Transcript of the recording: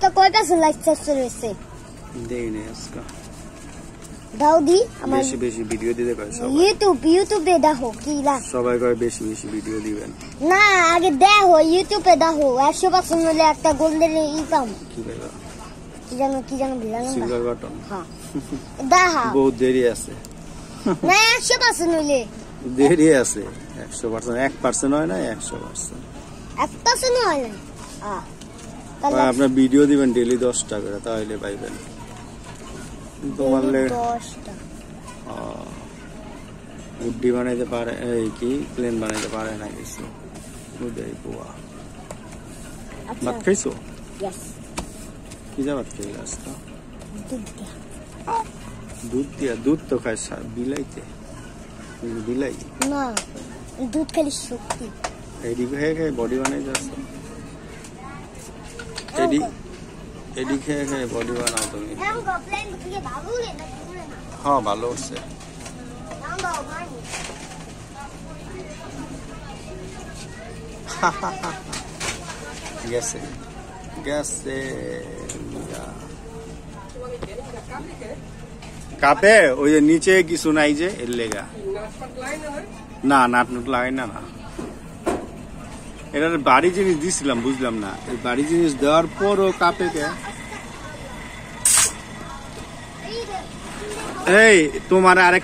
আজকে কয়টা like subscribe হয়েছে দেই না আজকে দাও দি আমার বেশি বেশি ভিডিও দিতে কয় সবাই ইউটিউবে দেখো কি লাগ সবাই কয় বেশি বেশি ভিডিও দিবেন না আগে দেখো ইউটিউবে দেখো 100% হলে একটা গোল্ডেন ইনকাম কি ভাইবা কি জানো বিলানো সিলভার বাটন হ্যাঁ দেখা বহুত দেরি আছে না 100% হলে দেরি আছে 100% 1% হয় না 100% 1% হয় না তাহলে আপনার ভিডিও দিবেন ডেইলি 10 টা করে তাহলে পাইবেন তোমার লে 10 টা উড্ডি বানাইতে পারে এই কি প্লেন বানাইতে পারে না কিছু উড্ডি পোয়া ভাত খাইছো यस কি ভাত খাইলা আজকে दूध दिया দুধ তো খায় বিলাইতে বিলাই না দুধ খালি শক্তি এডি খেয়ে বডি বানাই যাচ্ছে এডি খেয়ে বডি বানাও তুমি হ্যাঁ ভালো হচ্ছে গেছে গেছে কাপে ওই যে নিচে কিছু নাই যে এর লেগা না নাট নুট লাগাই না এটার বাড়ি জিনিস দিছিলাম বুঝলাম না এই বাড়ি জিনিস দেওয়ার পরও কাপে কে এই তোমার আরেক